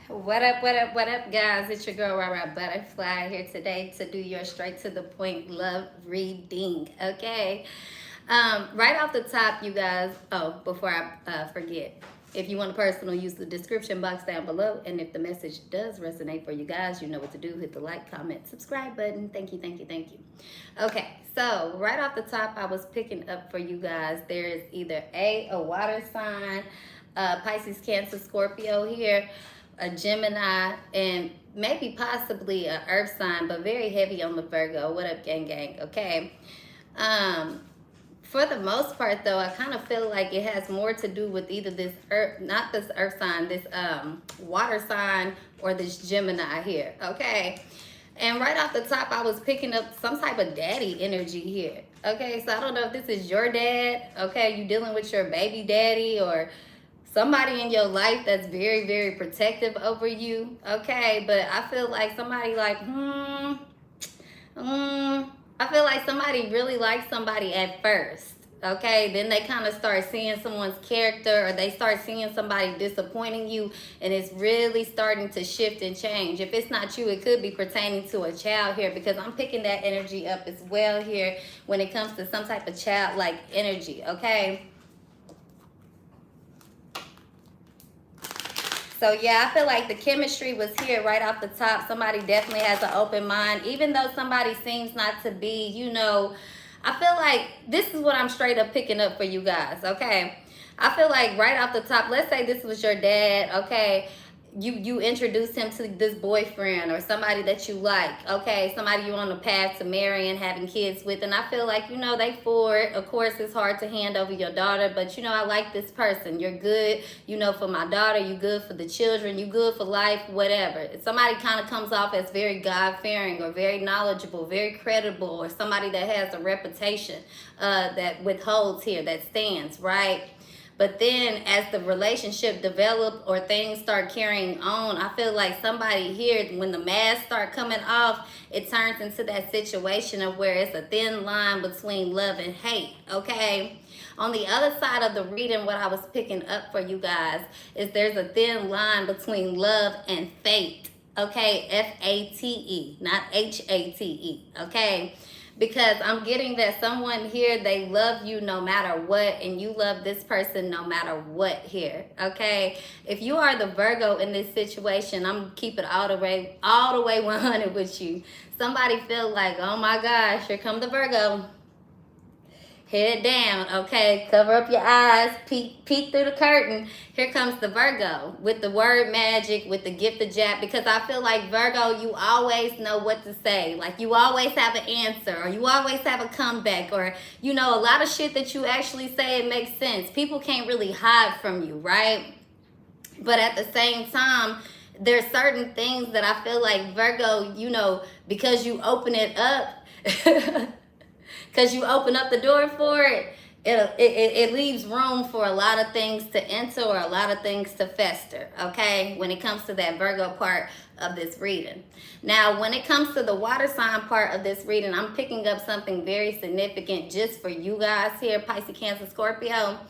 What up, guys? It's your girl, Rara Butterfly, here today to do your straight to the point love reading, okay? Right off the top, you guys, before I forget, if you want a personal, use the description box down below. And if the message does resonate for you guys, you know what to do. Hit the like, comment, subscribe button. Thank you, thank you, thank you. Okay, so right off the top, I was picking up for you guys. There is either a water sign, Pisces, Cancer, Scorpio here, a Gemini, and maybe possibly a earth sign, but very heavy on the Virgo. What up, gang gang? Okay. For the most part, though, I kind of feel like it has more to do with either this earth, not this earth sign, this water sign, or this Gemini here, okay? And right off the top, I was picking up some type of daddy energy here, okay? So I don't know if this is your dad, okay? You dealing with your baby daddy or somebody in your life that's very, very protective over you, okay? But I feel like somebody like, I feel like somebody really likes somebody at first, okay? Then they kind of start seeing someone's character, or they start seeing somebody disappointing you, and it's really starting to shift and change. If it's not you, it could be pertaining to a child here, because I'm picking that energy up as well here when it comes to some type of childlike energy, okay? So yeah, I feel like the chemistry was here right off the top. Somebody definitely has an open mind. Even though somebody seems not to be, you know, I feel like this is what I'm straight up picking up for you guys, okay? I feel like right off the top, let's say this was your dad, okay? You introduce him to this boyfriend or somebody that you like, okay? Somebody you're on the path to marrying, having kids with, and I feel like, you know, they for it. Of course, it's hard to hand over your daughter, but, you know, I like this person. You're good, you know, for my daughter. You good for the children. You good for life, whatever. Somebody kind of comes off as very God-fearing or very knowledgeable, very credible, or somebody that has a reputation that withholds here, that stands, right? But then as the relationship develop or things start carrying on, I feel like somebody here, when the masks start coming off, it turns into that situation of where it's a thin line between love and hate, okay? On the other side of the reading, what I was picking up for you guys is there's a thin line between love and fate, okay? F-A-T-E, not H-A-T-E, okay? Because I'm getting that someone here, they love you no matter what, and you love this person no matter what here, okay? If you are the Virgo in this situation, I'm keeping it all the way 100 with you. Somebody feel like, oh my gosh, here come the Virgo. Head down, okay? Cover up your eyes, peek through the curtain. Here comes the Virgo with the word magic, with the gift of jab, because I feel like Virgo, you always know what to say. Like, you always have an answer, or you always have a comeback, or, you know, a lot of shit that you actually say, it makes sense. People can't really hide from you, right? But at the same time, there's certain things that I feel like Virgo, you know, because you open it up, because you open up the door for it, it leaves room for a lot of things to enter or a lot of things to fester, okay, when it comes to that Virgo part of this reading. Now, when it comes to the water sign part of this reading, I'm picking up something very significant just for you guys here, Pisces, Cancer, Scorpio.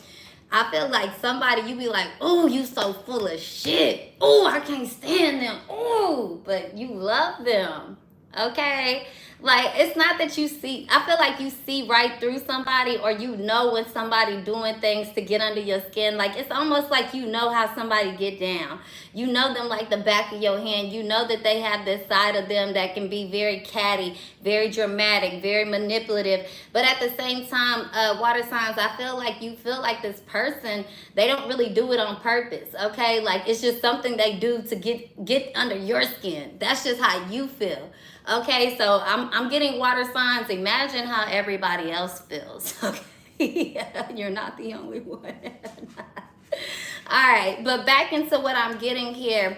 I feel like somebody, you be like, oh, you so full of shit. Oh, I can't stand them. Oh, but you love them, okay? Like, it's not that you see, I feel like you see right through somebody, or you know when somebody doing things to get under your skin. Like, it's almost like you know how somebody get down. You know them like the back of your hand. You know that they have this side of them that can be very catty, very dramatic, very manipulative. But at the same time, water signs, I feel like you feel like this person, they don't really do it on purpose, okay? Like, it's just something they do to get under your skin. That's just how you feel. Okay, so I'm getting water signs. Imagine how everybody else feels. Okay, yeah, you're not the only one. All right, but back into what I'm getting here.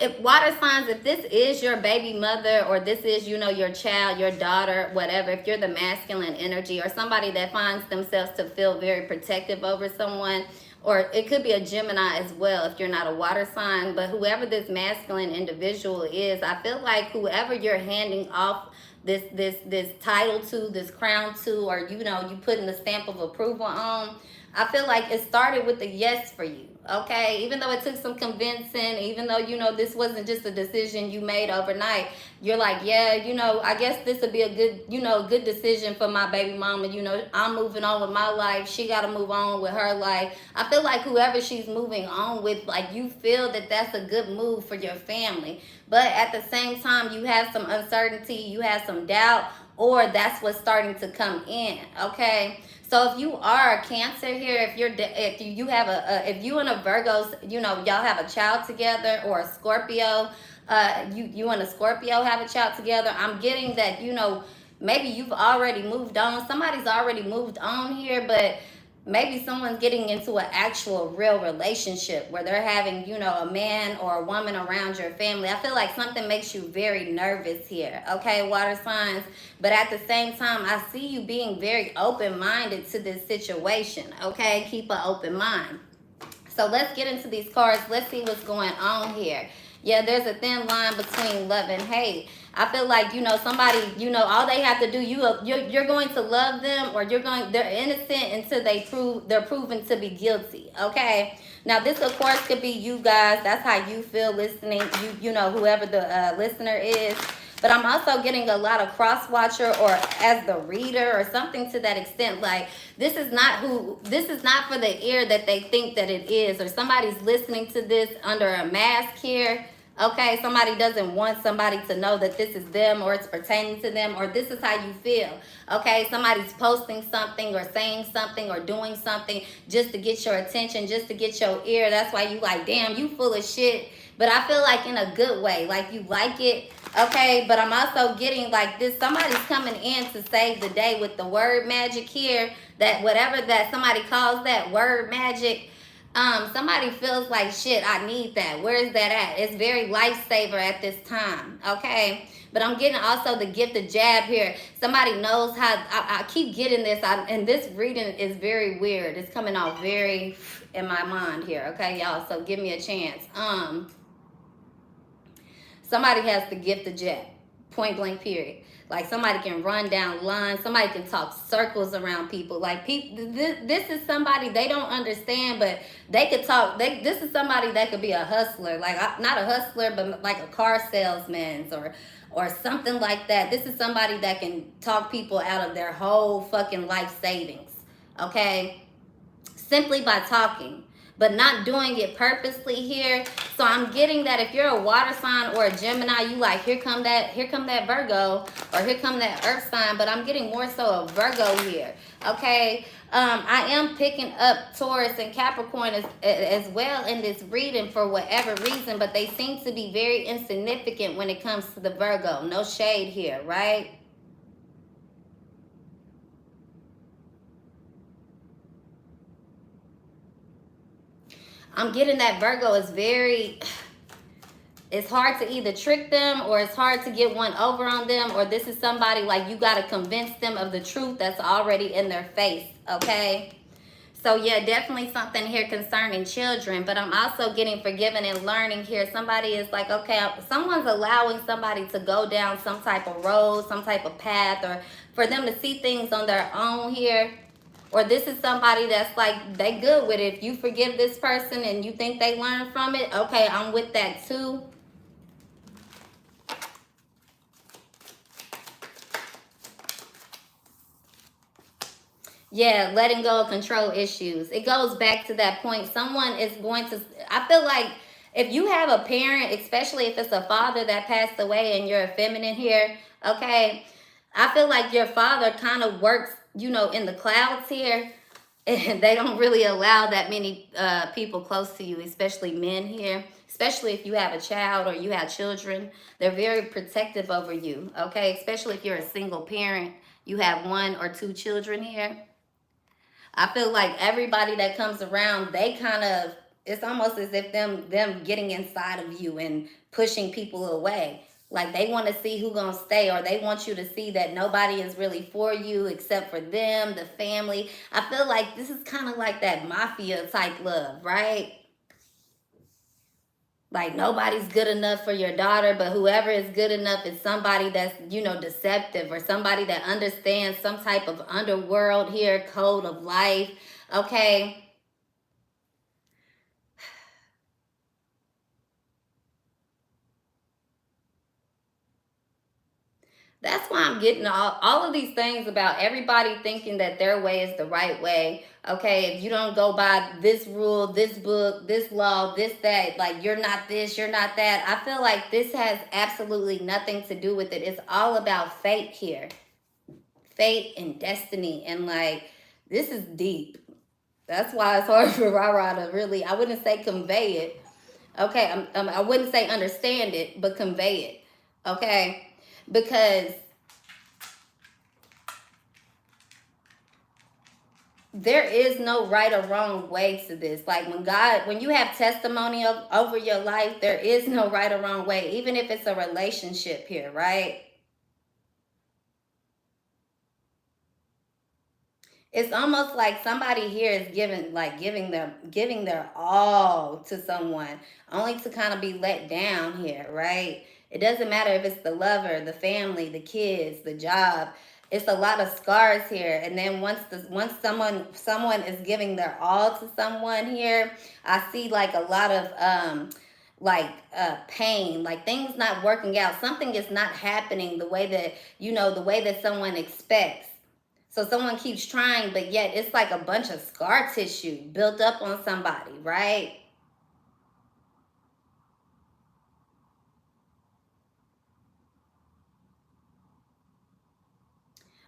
If water signs, if this is your baby mother, or this is, you know, your child, your daughter, whatever, if you're the masculine energy, or somebody that finds themselves to feel very protective over someone, or it could be a Gemini as well if you're not a water sign, but whoever this masculine individual is, I feel like whoever you're handing off this title to, this crown to, or, you know, you putting the stamp of approval on, I feel like it started with a yes for you, Okay, even though it took some convincing, even though, you know, this wasn't just a decision you made overnight, you're like, yeah, you know, I guess this would be a good, you know, good decision for my baby mama. You know, I'm moving on with my life. She got to move on with her life. I feel like whoever she's moving on with, like, you feel that that's a good move for your family. But at the same time, you have some uncertainty, you have some doubt, or that's what's starting to come in, okay? So if you are a Cancer here, if you have if you and a Virgo, you know, y'all have a child together, or a Scorpio, you and a Scorpio have a child together, I'm getting that, you know, maybe you've already moved on. Somebody's already moved on here, but maybe someone's getting into an actual real relationship where they're having, you know, a man or a woman around your family. I feel like something makes you very nervous here, okay, water signs. But at the same time, I see you being very open-minded to this situation, okay? Keep an open mind. So let's get into these cards. Let's see what's going on here. Yeah, there's a thin line between love and hate. I feel like, you know, somebody, you know, all they have to do, you're going to love them, or they're innocent until they're proven to be guilty, okay? Now, this, of course, could be you guys. That's how you feel listening, you know, whoever the listener is. But I'm also getting a lot of cross-watcher, or as the reader, or something to that extent. Like, this is not for the ear that they think that it is, or somebody's listening to this under a mask here. Okay, somebody doesn't want somebody to know that this is them, or it's pertaining to them, or this is how you feel. Okay, somebody's posting something, or saying something, or doing something just to get your attention, just to get your ear. That's why you like, damn, you full of shit. But I feel like in a good way, like you like it. Okay, but I'm also getting like this, somebody's coming in to save the day with the word magic here, that whatever that somebody calls that word magic, somebody feels like, shit, I need that. Where is that at? It's very lifesaver at this time, okay? But I'm getting also the gift of jab here. Somebody knows how, I keep getting this, and this reading is very weird. It's coming out very in my mind here, okay, y'all? So give me a chance. Somebody has the gift of jab, point blank period. Like, somebody can run down lines. Somebody can talk circles around people. Like, people, this is somebody they don't understand, but they could talk. This is somebody that could be a hustler. Like, not a hustler, but like a car salesman, or something like that. This is somebody that can talk people out of their whole fucking life savings, okay? Simply by talking, but not doing it purposely here. So I'm getting that if you're a water sign or a Gemini, you like, here come that Virgo, or here come that earth sign, but I'm getting more so a Virgo here, okay? I am picking up Taurus and Capricorn as well in this reading for whatever reason, but they seem to be very insignificant when it comes to the Virgo. No shade here, right? I'm getting that Virgo is very, it's hard to either trick them, or it's hard to get one over on them, or this is somebody like you got to convince them of the truth that's already in their face, okay? So yeah, definitely something here concerning children, but I'm also getting forgiven and learning here. Somebody is like, okay, someone's allowing somebody to go down some type of road, some type of path, or for them to see things on their own here. Or this is somebody that's like, they good with it. If you forgive this person and you think they learn from it, okay, I'm with that too. Yeah, letting go of control issues. It goes back to that point. Someone is going to, I feel like if you have a parent, especially if it's a father that passed away and you're a feminine here, okay, I feel like your father kind of works, you know, in the clouds here. And they don't really allow that many people close to you, especially men here. Especially if you have a child or you have children. They're very protective over you, okay? Especially if you're a single parent. You have 1 or 2 children here. I feel like everybody that comes around, they kind of, it's almost as if them getting inside of you and pushing people away. Like, they want to see who gonna stay, or they want you to see that nobody is really for you except for them, the family. I feel like this is kind of like that mafia type love, right? Like, nobody's good enough for your daughter, but whoever is good enough is somebody that's, you know, deceptive, or somebody that understands some type of underworld here, code of life, okay? That's why I'm getting all of these things about everybody thinking that their way is the right way. Okay, if you don't go by this rule, this book, this law, this, that, like you're not this, you're not that. I feel like this has absolutely nothing to do with it. It's all about fate here. Fate and destiny. And like, this is deep. That's why it's hard for Rara to really, I wouldn't say convey it. Okay, I wouldn't say understand it, but convey it. Okay, because there is no right or wrong way to this. Like when you have testimony over your life, there is no right or wrong way, even if it's a relationship here, right? It's almost like somebody here is giving their all to someone, only to kind of be let down here, right? It doesn't matter if it's the lover, the family, the kids, the job. It's a lot of scars here. And then once someone is giving their all to someone here, I see like a lot of pain, like things not working out. Something is not happening the way that the way that someone expects. So someone keeps trying, but yet it's like a bunch of scar tissue built up on somebody, right?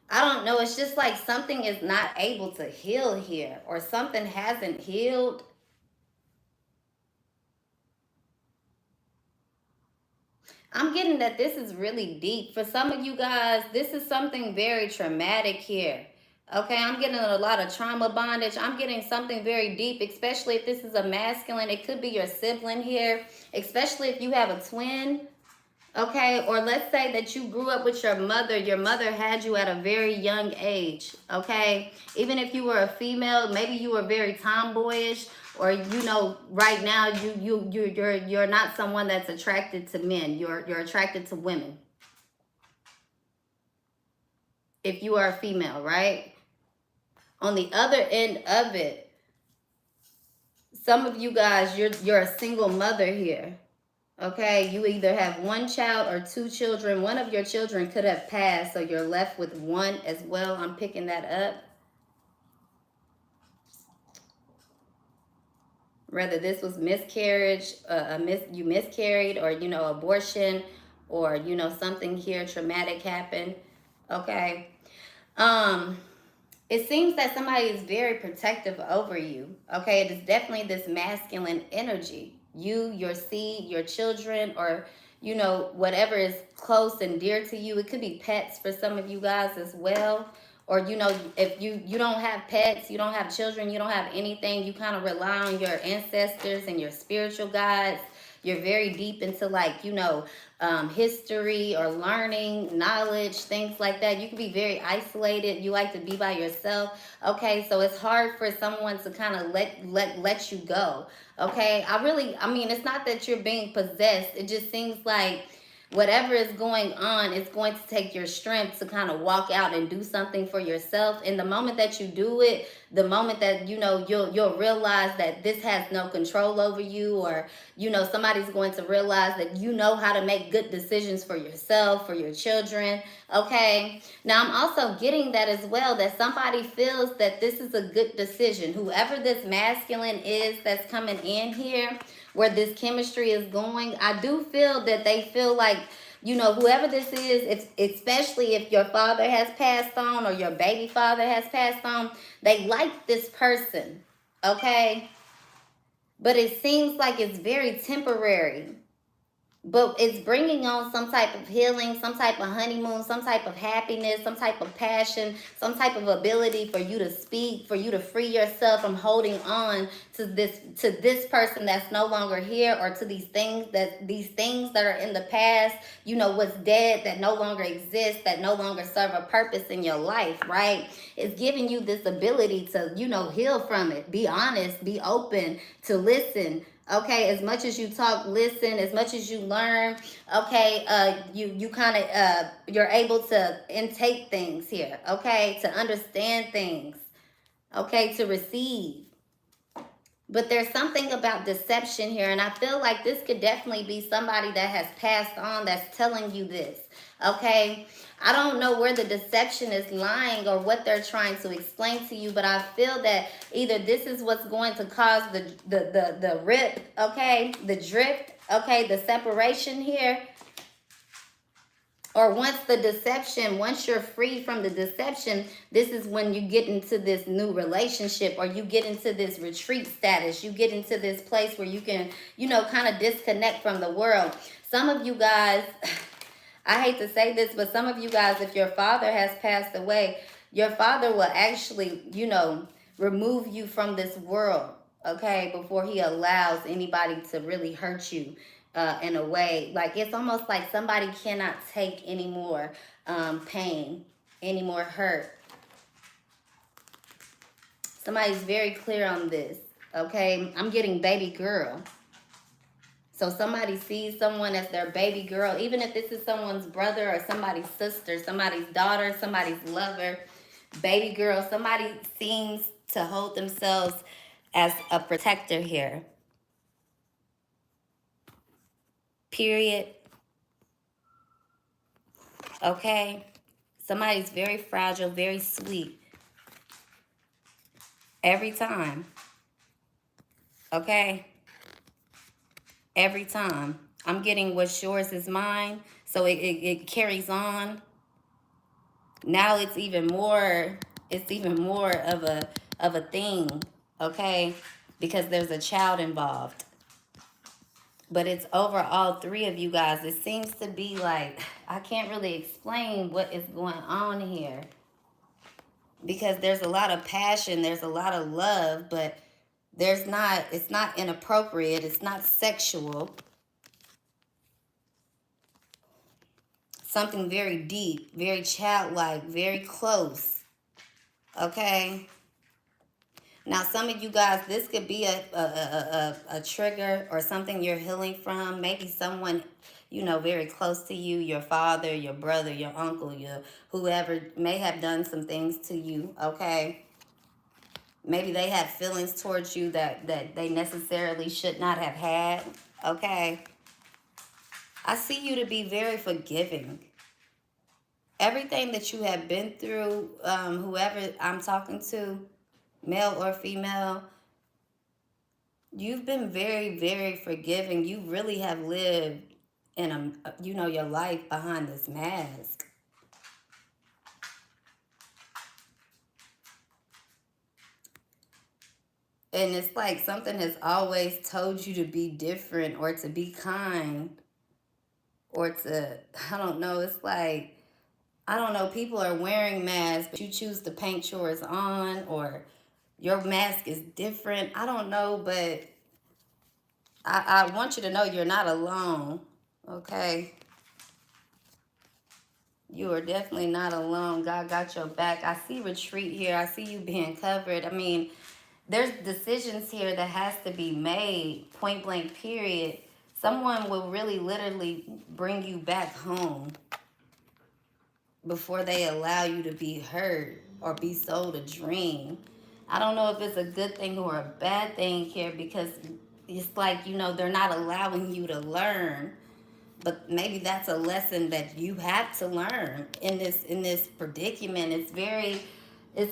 I don't know. It's just like something is not able to heal here, or something hasn't healed. I'm getting that this is really deep. For some of you guys, this is something very traumatic here. Okay, I'm getting a lot of trauma bondage. I'm getting something very deep, especially if this is a masculine. It could be your sibling here, especially if you have a twin. Okay, or let's say that you grew up with your mother had you at a very young age. Okay, even if you were a female, maybe you were very tomboyish, or right now you're not someone that's attracted to men. You're attracted to women. If you are a female, right? On the other end of it, some of you guys, you're a single mother here. Okay, you either have one child or two children. One of your children could have passed, so you're left with one as well. I'm picking that up. Whether this was miscarriage, you miscarried, or abortion, or something here traumatic happened. Okay. It seems that somebody is very protective over you. Okay, it is definitely this masculine energy. You, your seed, your children, or whatever is close and dear to you. It could be pets for some of you guys as well. Or if you don't have pets, you don't have children, you don't have anything, you kind of rely on your ancestors and your spiritual guides. You're very deep into history or learning, knowledge, things like that. You can be very isolated. You like to be by yourself. Okay, so it's hard for someone to kind of let you go. Okay, I mean, it's not that you're being possessed. It just seems like whatever is going on, it's going to take your strength to kind of walk out and do something for yourself. And the moment that you do it, the moment that you'll realize that this has no control over you, or somebody's going to realize that you know how to make good decisions for yourself, for your children. Okay, now I'm also getting that as well, that somebody feels that this is a good decision. Whoever this masculine is that's coming in here, where this chemistry is going, I do feel that they feel like, whoever this is, especially if your father has passed on or your baby father has passed on, they like this person, okay? But it seems like it's very temporary. But it's bringing on some type of healing, some type of honeymoon, some type of happiness, some type of passion, some type of ability for you to speak, for you to free yourself from holding on to this person that's no longer here, or to these things that are in the past, what's dead, that no longer exists, that no longer serve a purpose in your life, right? It's giving you this ability to, heal from it. Be honest, be open to listen. Okay, as much as you talk, listen, as much as you learn, okay, you kind of, you're able to intake things here, okay, to understand things, okay, to receive. But there's something about deception here, and I feel like this could definitely be somebody that has passed on that's telling you this. Okay? I don't know where the deception is lying or what they're trying to explain to you, but I feel that either this is what's going to cause the rip, okay, the drift, okay, the separation here, or once you're free from the deception, this is when you get into this new relationship, or you get into this retreat status. You get into this place where you can, kind of disconnect from the world. Some of you guys, I hate to say this, but some of you guys, if your father has passed away, your father will actually, remove you from this world, okay, before he allows anybody to really hurt you in a way. Like, it's almost like somebody cannot take any more pain, any more hurt. Somebody's very clear on this, okay? I'm getting baby girl. So somebody sees someone as their baby girl, even if this is someone's brother or somebody's sister, somebody's daughter, somebody's lover, baby girl. Somebody seems to hold themselves as a protector here. Period. Okay? Somebody's very fragile, very sweet. Every time. Okay? Every time. I'm getting what's yours is mine. So it carries on. Now it's even more of a thing, okay? Because there's a child involved. But it's over all three of you guys. It seems to be like, I can't really explain what is going on here. Because there's a lot of passion, there's a lot of love, but it's not inappropriate, it's not sexual. Something very deep, very childlike, very close. Okay? Now, some of you guys, this could be a trigger or something you're healing from. Maybe someone, very close to you, your father, your brother, your uncle, your whoever may have done some things to you, okay? Maybe they had feelings towards you that they necessarily should not have had, okay? I see you to be very forgiving. Everything that you have been through, whoever I'm talking to, male or female, you've been very, very forgiving. You really have lived in your life behind this mask. And it's like something has always told you to be different or to be kind or to, I don't know, it's like, I don't know, people are wearing masks, but you choose to paint yours on, or your mask is different. I don't know, but I want you to know you're not alone, okay? You are definitely not alone. God got your back. I see retreat here. I see you being covered. I mean, there's decisions here that has to be made, point blank, period. Someone will really literally bring you back home before they allow you to be hurt or be sold a dream. I don't know if it's a good thing or a bad thing here, because it's like, they're not allowing you to learn. But maybe that's a lesson that you have to learn in this predicament. This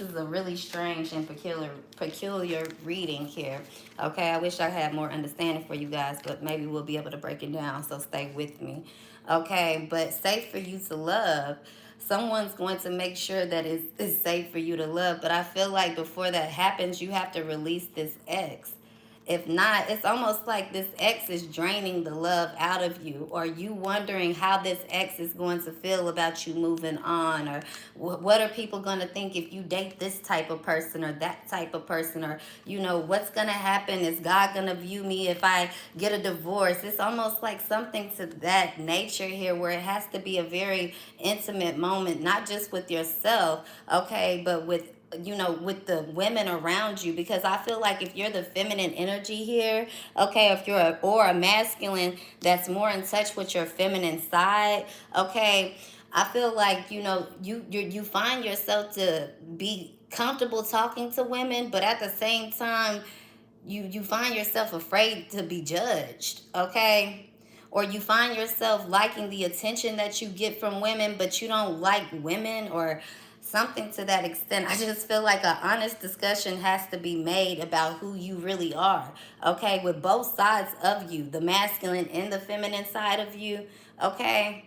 is a really strange and peculiar reading here. Okay, I wish I had more understanding for you guys, but maybe we'll be able to break it down, so stay with me. Okay, but safe for you to love. Someone's going to make sure that it's safe for you to love, but I feel like before that happens, you have to release this ex. If not, it's almost like this ex is draining the love out of you, or you wondering how this ex is going to feel about you moving on, or what are people going to think if you date this type of person or that type of person, or, what's going to happen? Is God going to view me if I get a divorce? It's almost like something to that nature here, where it has to be a very intimate moment, not just with yourself, okay, but with the women around you. Because I feel like if you're the feminine energy here, okay, if you're a masculine that's more in touch with your feminine side, okay, I feel like, you find yourself to be comfortable talking to women, but at the same time, you find yourself afraid to be judged, okay? Or you find yourself liking the attention that you get from women, but you don't like women, or something to that extent. I just feel like an honest discussion has to be made about who you really are, okay? With both sides of you, the masculine and the feminine side of you, okay?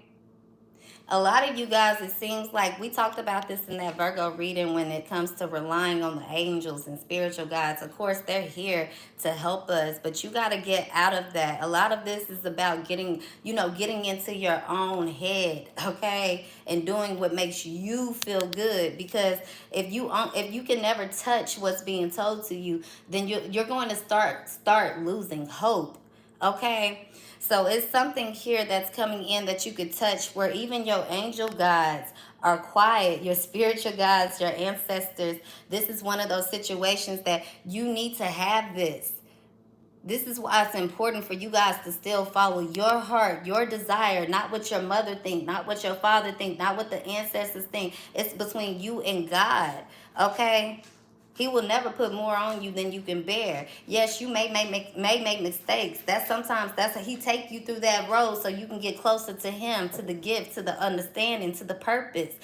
A lot of you guys, it seems like we talked about this in that Virgo reading when it comes to relying on the angels and spiritual guides. Of course, they're here to help us, but you got to get out of that. A lot of this is about getting, getting into your own head, okay? And doing what makes you feel good, because if you can never touch what's being told to you, then you're going to start losing hope, okay? So it's something here that's coming in that you could touch, where even your angel guides are quiet, your spiritual guides, your ancestors. This is one of those situations that you need to have this. This is why it's important for you guys to still follow your heart, your desire, not what your mother think, not what your father think, not what the ancestors think. It's between you and God, okay? He will never put more on you than you can bear. Yes, you may make mistakes. He take you through that road so you can get closer to him, to the gift, to the understanding, to the purpose.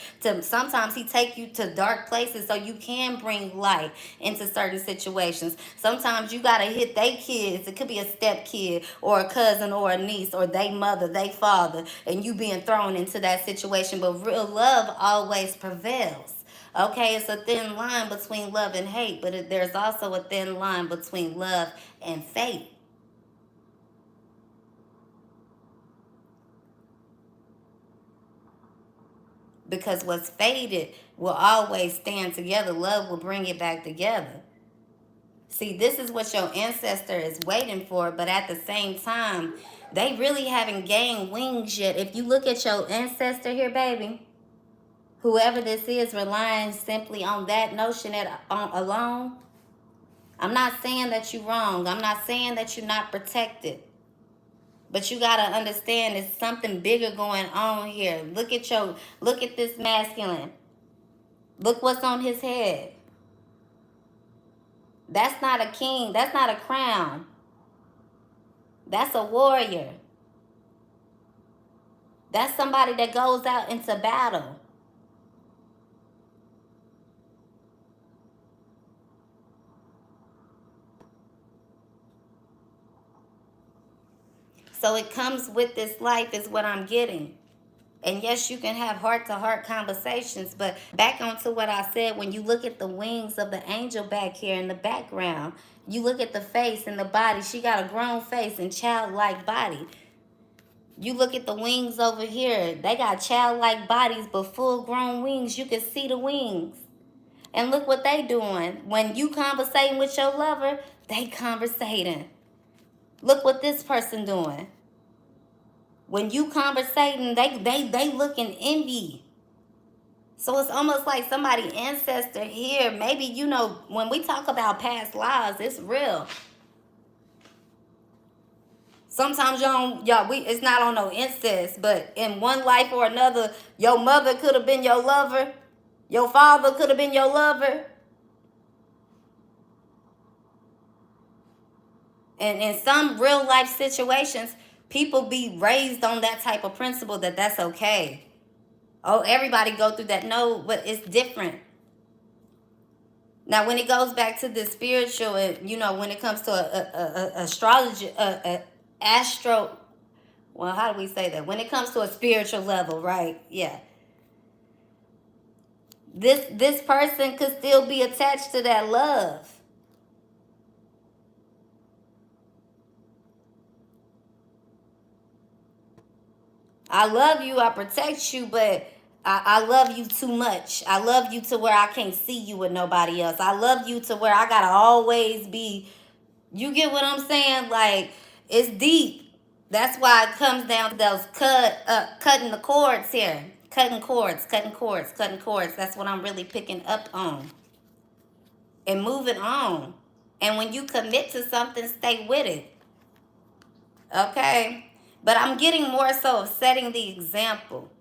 Sometimes he take you to dark places so you can bring light into certain situations. Sometimes you gotta hit they kids. It could be a step kid or a cousin or a niece or they mother, they father, and you being thrown into that situation. But real love always prevails. Okay, it's a thin line between love and hate, but there's also a thin line between love and faith. Because what's faded will always stand together. Love will bring it back together. See, this is what your ancestor is waiting for, but at the same time, they really haven't gained wings yet. If you look at your ancestor here, baby, whoever this is relying simply on that notion alone, I'm not saying that you're wrong. I'm not saying that you're not protected. But you got to understand there's something bigger going on here. Look at this masculine. Look what's on his head. That's not a king. That's not a crown. That's a warrior. That's somebody that goes out into battle. So it comes with this life is what I'm getting. And yes, you can have heart-to-heart conversations, but back onto what I said, when you look at the wings of the angel back here in the background, you look at the face and the body. She got a grown face and childlike body. You look at the wings over here. They got childlike bodies, but full-grown wings. You can see the wings. And look what they doing. When you conversating with your lover, they conversating. Look what this person doing. When you conversating, they look in envy. So it's almost like somebody ancestor here. Maybe, when we talk about past lives, it's real. Sometimes it's not on no incest, but in one life or another, your mother could have been your lover. Your father could have been your lover. And in some real life situations, people be raised on that type of principle that's okay. Oh, everybody go through that. No, but it's different. Now, when it goes back to the spiritual, when it comes to astrology, well, how do we say that? When it comes to a spiritual level, right? Yeah. This person could still be attached to that love. I love you, I protect you, but I love you too much. I love you to where I can't see you with nobody else. I love you to where I gotta always be. You get what I'm saying? Like, it's deep. That's why it comes down to those cutting the cords here. Cutting cords. That's what I'm really picking up on. And moving on. And when you commit to something, stay with it. Okay? But I'm getting more so of setting the example.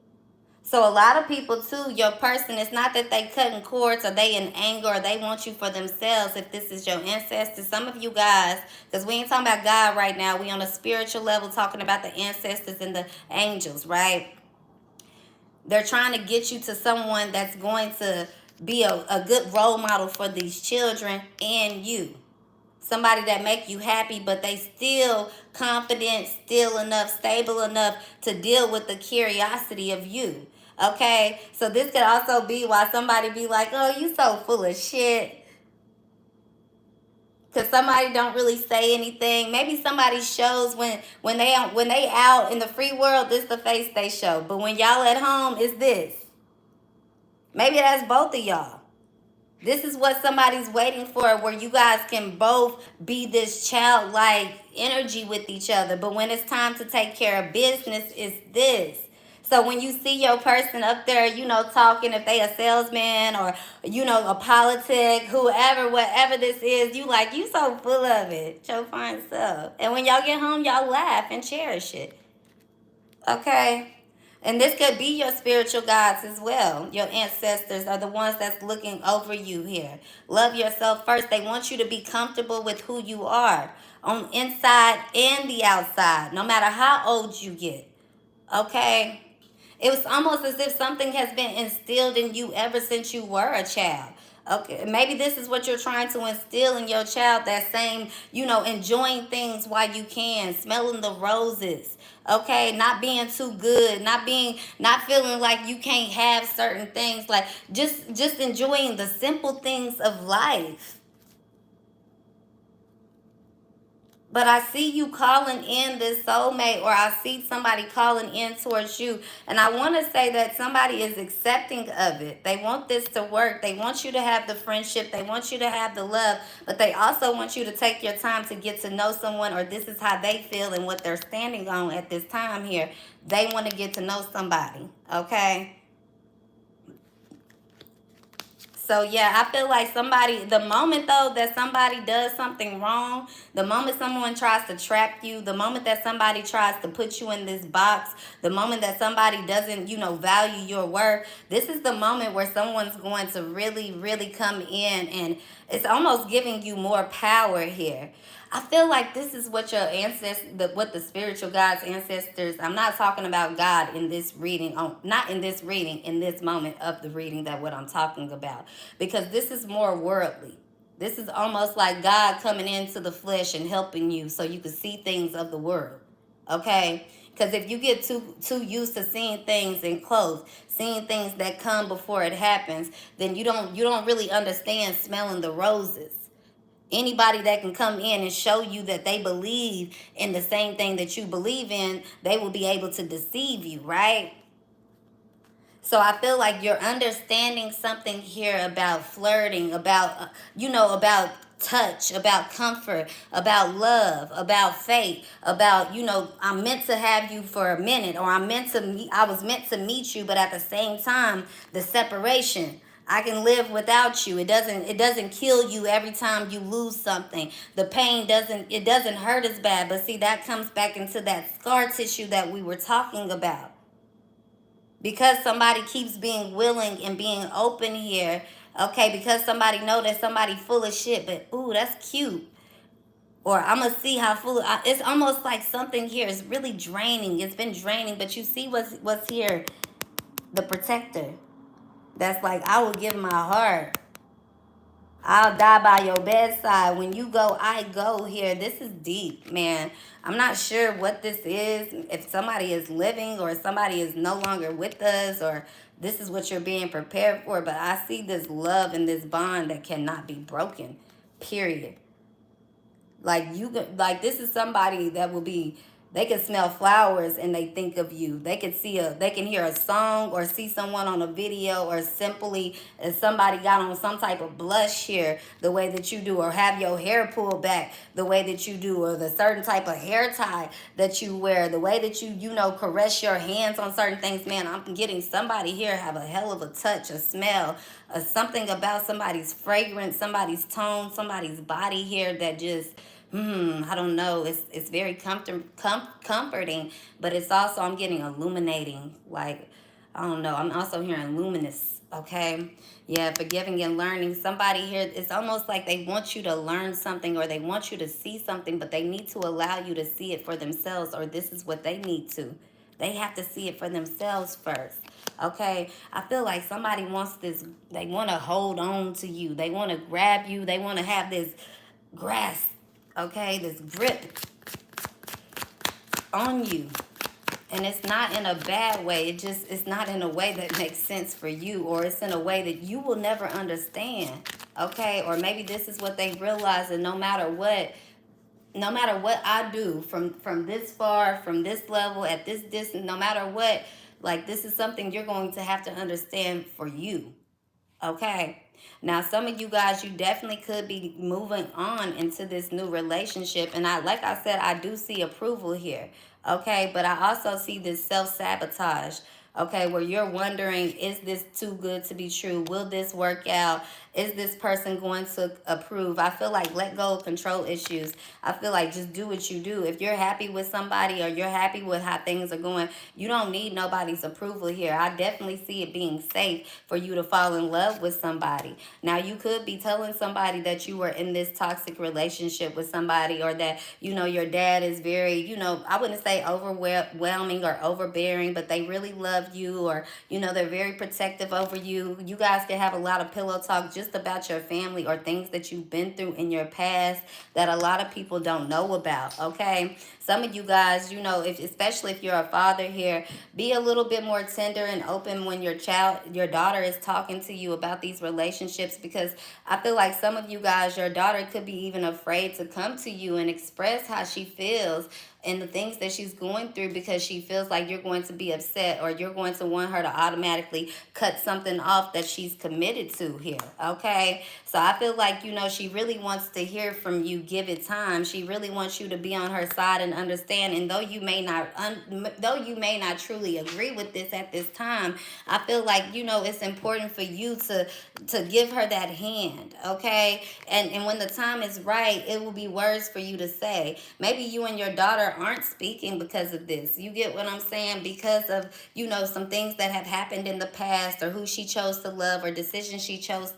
So a lot of people too, your person, it's not that they cutting cords or they in anger or they want you for themselves. If this is your ancestors, some of you guys, because we ain't talking about God right now, we on a spiritual level talking about the ancestors and the angels, right? They're trying to get you to someone that's going to be a good role model for these children and you. Somebody that make you happy, but they still confident, still enough, stable enough to deal with the curiosity of you. Okay? So this could also be why somebody be like, oh, you so full of shit. Cause somebody don't really say anything. Maybe somebody shows when they out in the free world, this the face they show. But when y'all at home, it's this. Maybe that's both of y'all. This is what somebody's waiting for, where you guys can both be this childlike energy with each other. But when it's time to take care of business, it's this. So when you see your person up there, talking, if they a salesman or, a politic, whoever, whatever this is, you like, you so full of it, your fine self. And when y'all get home, y'all laugh and cherish it. Okay? And this could be your spiritual guides as well. Your ancestors are the ones that's looking over you here. Love yourself first. They want you to be comfortable with who you are on inside and the outside, no matter how old you get. Okay? It was almost as if something has been instilled in you ever since you were a child. Okay, maybe this is what you're trying to instill in your child, that same, enjoying things while you can, smelling the roses, okay, not being too good, not feeling like you can't have certain things, like just enjoying the simple things of life. But I see you calling in this soulmate, or I see somebody calling in towards you. And I want to say that somebody is accepting of it. They want this to work. They want you to have the friendship. They want you to have the love. But they also want you to take your time to get to know someone, or this is how they feel and what they're standing on at this time here. They want to get to know somebody, okay? So yeah, I feel like the moment though that somebody does something wrong, the moment someone tries to trap you, the moment that somebody tries to put you in this box, the moment that somebody doesn't, value your work, this is the moment where someone's going to really, really come in, and it's almost giving you more power here. I feel like this is what your ancestors, what the spiritual God's ancestors, I'm not talking about God in this reading, not in this reading, in this moment of the reading, that what I'm talking about. Because this is more worldly. This is almost like God coming into the flesh and helping you so you can see things of the world. Okay? Because if you get too used to seeing things in close, seeing things that come before it happens, then you don't really understand smelling the roses. Anybody that can come in and show you that they believe in the same thing that you believe in, they will be able to deceive you, right? So I feel like you're understanding something here about flirting, about, about touch, about comfort, about love, about fate, about, I'm meant to have you for a minute, or I was meant to meet you, but at the same time, the separation. I can live without you. It doesn't kill you every time you lose something. The pain doesn't hurt as bad. But see, that comes back into that scar tissue that we were talking about. Because somebody keeps being willing and being open here, okay, because somebody know that somebody full of shit, but ooh, that's cute. Or I'm going to see how full it's almost like something here is really draining. It's been draining, but you see what's here? The protector. That's like, I will give my heart. I'll die by your bedside. When you go, I go here. This is deep, man. I'm not sure what this is. If somebody is living or somebody is no longer with us, or this is what you're being prepared for. But I see this love and this bond that cannot be broken, period. Like this is somebody that will be, they can smell flowers and they think of you. They can hear a song or see someone on a video, or simply if somebody got on some type of blush here the way that you do, or have your hair pulled back the way that you do, or the certain type of hair tie that you wear, the way that you caress your hands on certain things. Man, I'm getting somebody here have a hell of a touch, a smell, something about somebody's fragrance, somebody's tone, somebody's body here that just, I don't know. It's very comforting, but it's also, I'm getting illuminating. Like, I don't know. I'm also hearing luminous. Okay. Yeah, forgiving and learning. Somebody here, it's almost like they want you to learn something or they want you to see something, but they need to allow you to see it for themselves, or this is what they need to. They have to see it for themselves first. Okay. I feel like somebody wants this, they want to hold on to you. They want to grab you. They want to have this grasp. Okay. This grip on you. And it's not in a bad way. It's not in a way that makes sense for you, or it's in a way that you will never understand. Okay? Or maybe this is what they realize, and no matter what I do from this far, from this level, at this distance, no matter what, like, this is something you're going to have to understand for you. Okay. Now, some of you guys, you definitely could be moving on into this new relationship. And like I said, I do see approval here. Okay. But I also see this self-sabotage. Okay. Where you're wondering, is this too good to be true? Will this work out? Is this person going to approve? I feel like let go of control issues. I feel like just do what you do. If you're happy with somebody or you're happy with how things are going, you don't need nobody's approval here. I definitely see it being safe for you to fall in love with somebody. Now, you could be telling somebody that you were in this toxic relationship with somebody, or that, your dad is very, I wouldn't say overwhelming or overbearing, but they really love you, or, they're very protective over you. You guys can have a lot of pillow talk just about your family or things that you've been through in your past that a lot of people don't know about. Okay. Some of you guys, especially if you're a father here, be a little bit more tender and open when your daughter is talking to you about these relationships, because I feel like some of you guys, your daughter could be even afraid to come to you and express how she feels and the things that she's going through, because she feels like you're going to be upset, or you're going to want her to automatically cut something off that she's committed to here. Okay. So I feel like, she really wants to hear from you. Give it time. She really wants you to be on her side and understand. And though you may not truly agree with this at this time, I feel like, it's important for you to give her that hand. Okay. And when the time is right, it will be words for you to say. Maybe you and your daughter aren't speaking because of this. You get what I'm saying? Because of, some things that have happened in the past, or who she chose to love, or decisions she chose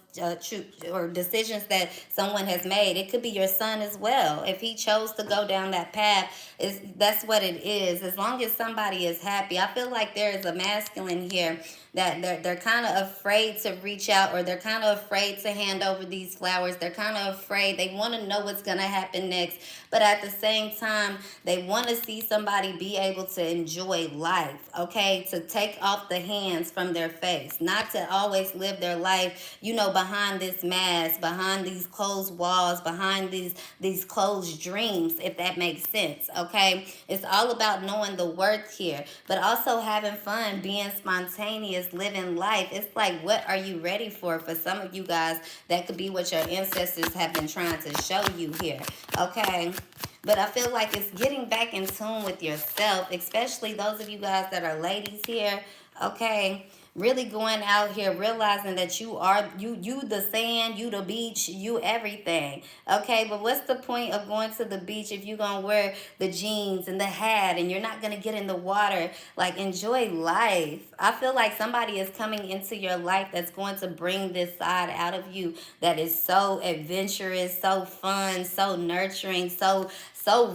or decisions that someone has made. It could be your son as well. If he chose to go down that path, that's what it is. As long as somebody is happy. I feel like there is a masculine here that they're kind of afraid to reach out, or they're kind of afraid to hand over these flowers. They're kind of afraid. They want to know what's going to happen next. But at the same time, they want to see somebody be able to enjoy life, okay? To take off the hands from their face, not to always live their life, behind this mask, behind these closed walls, behind these closed dreams, if that makes sense, okay? It's all about knowing the worth here, but also having fun, being spontaneous, living life. It's like, what are you ready for? For some of you guys, that could be what your ancestors have been trying to show you here, okay? But I feel like it's getting back in tune with yourself, especially those of you guys that are ladies here, okay? Really going out here, realizing that you are, you the sand, you the beach, you everything, okay? But what's the point of going to the beach if you're going to wear the jeans and the hat and you're not going to get in the water? Like, enjoy life. I feel like somebody is coming into your life that's going to bring this side out of you that is so adventurous, so fun, so nurturing, so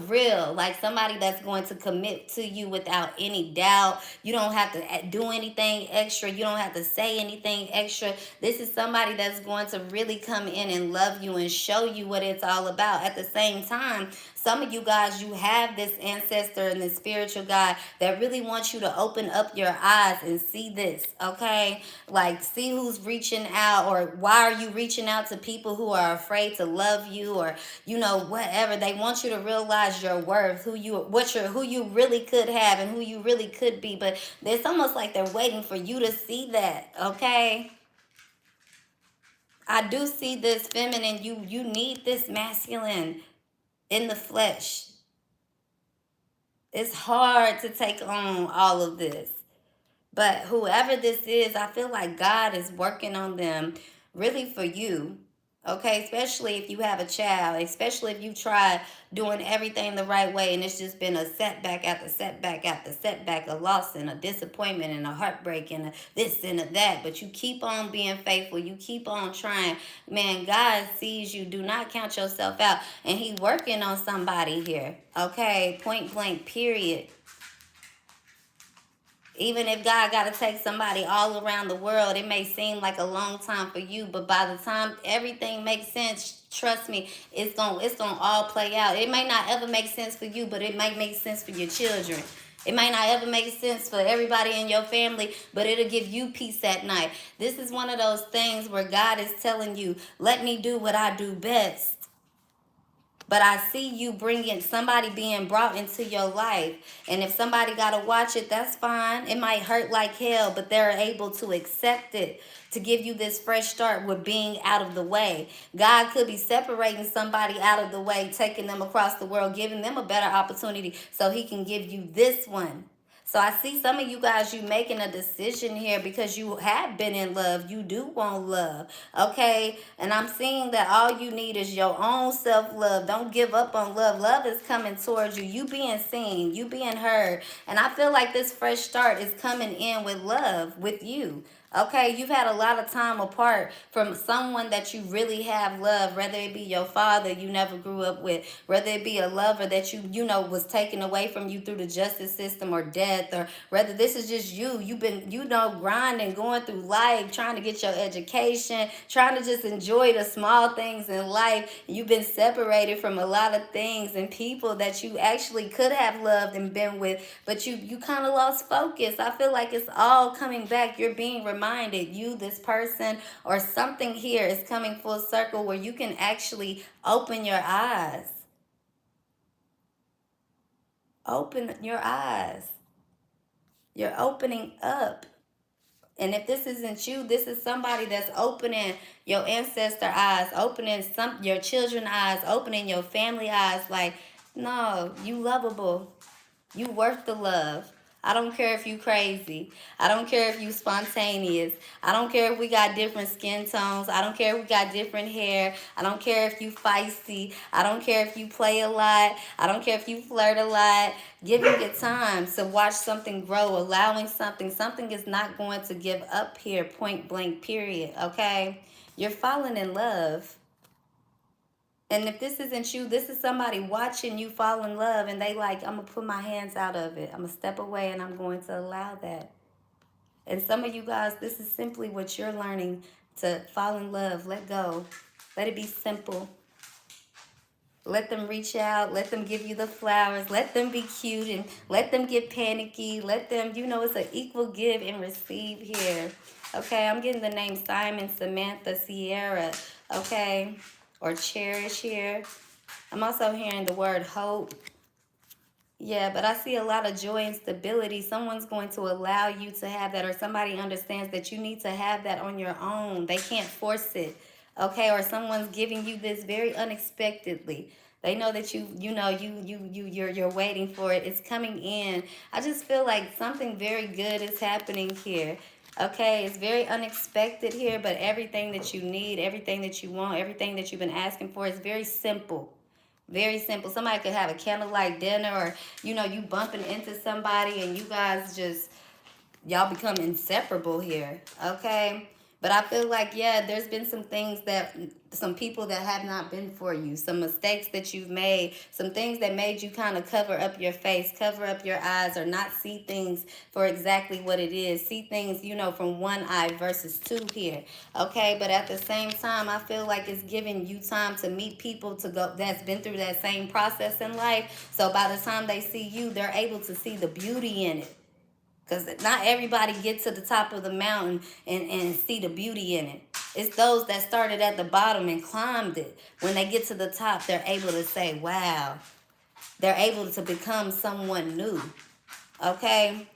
real. Like somebody that's going to commit to you without any doubt. You don't have to do anything extra. You don't have to say anything extra. This is somebody that's going to really come in and love you and show you what it's all about. At the same time, some of you guys, you have this ancestor and this spiritual guide that really wants you to open up your eyes and see this, okay? Like, see who's reaching out, or why are you reaching out to people who are afraid to love you, or, whatever. They want you to realize your worth, who you really could have and who you really could be. But it's almost like they're waiting for you to see that, okay? I do see this feminine. You need this masculine in the flesh. It's hard to take on all of this. But whoever this is, I feel like God is working on them really for you. Okay, especially if you have a child, especially if you try doing everything the right way and it's just been a setback after setback after setback, a loss and a disappointment and a heartbreak and a this and a that, but you keep on being faithful, you keep on trying. Man, God sees you. Do not count yourself out, and He working on somebody here. Okay, point blank, period. Even if God got to take somebody all around the world, it may seem like a long time for you, but by the time everything makes sense, trust me, it's gonna all play out. It may not ever make sense for you, but it might make sense for your children. It might not ever make sense for everybody in your family, but it'll give you peace at night. This is one of those things where God is telling you, let me do what I do best. But I see you bringing somebody being brought into your life. And if somebody got to watch it, that's fine. It might hurt like hell, but they're able to accept it, to give you this fresh start with being out of the way. God could be separating somebody out of the way, taking them across the world, giving them a better opportunity so He can give you this one. So I see some of you guys, you making a decision here because you have been in love. You do want love, okay? And I'm seeing that all you need is your own self-love. Don't give up on love. Love is coming towards you. You being seen, you being heard. And I feel like this fresh start is coming in with love with you. Okay, you've had a lot of time apart from someone that you really have loved, whether it be your father you never grew up with, whether it be a lover that you know was taken away from you through the justice system or death, or whether this is just you've been grinding, going through life, trying to get your education, trying to just enjoy the small things in life. You've been separated from a lot of things and people that you actually could have loved and been with, but you kind of lost focus. I feel like it's all coming back. You're being reminded, you, this person, or something here is coming full circle where you can actually open your eyes. Open your eyes. You're opening up. And if this isn't you, this is somebody that's opening your ancestor eyes, opening your children's eyes, opening your family eyes. Like, no, you lovable. You worth the love. I don't care if you crazy. I don't care if you spontaneous. I don't care if we got different skin tones. I don't care if we got different hair. I don't care if you feisty. I don't care if you play a lot. I don't care if you flirt a lot. Giving it time to watch something grow, allowing something. Something is not going to give up here, point blank, period, okay? You're falling in love. And if this isn't you, this is somebody watching you fall in love and they like, I'm going to put my hands out of it. I'm going to step away and I'm going to allow that. And some of you guys, this is simply what you're learning, to fall in love. Let go. Let it be simple. Let them reach out. Let them give you the flowers. Let them be cute and let them get panicky. Let them, it's an equal give and receive here. Okay, I'm getting the name Simon, Samantha, Sierra. Okay. Or cherish here. I'm also hearing the word hope. Yeah, but I see a lot of joy and stability. Someone's going to allow you to have that, or somebody understands that you need to have that on your own. They can't force it. Okay, or someone's giving you this very unexpectedly. They know that you're waiting for it. It's coming in. I just feel like something very good is happening here. Okay, it's very unexpected here, but everything that you need, everything that you want, everything that you've been asking for is very simple. Very simple. Somebody could have a candlelight dinner, or, you bumping into somebody and you guys just, y'all become inseparable here. Okay? But I feel like, yeah, there's been some people that have not been for you, some mistakes that you've made, some things that made you kind of cover up your face, cover up your eyes, or not see things for exactly what it is. See things, from one eye versus two here. Okay, but at the same time, I feel like it's giving you time to meet people that's been through that same process in life. So by the time they see you, they're able to see the beauty in it. Because not everybody gets to the top of the mountain and see the beauty in it. It's those that started at the bottom and climbed it. When they get to the top, they're able to say, wow. They're able to become someone new. Okay?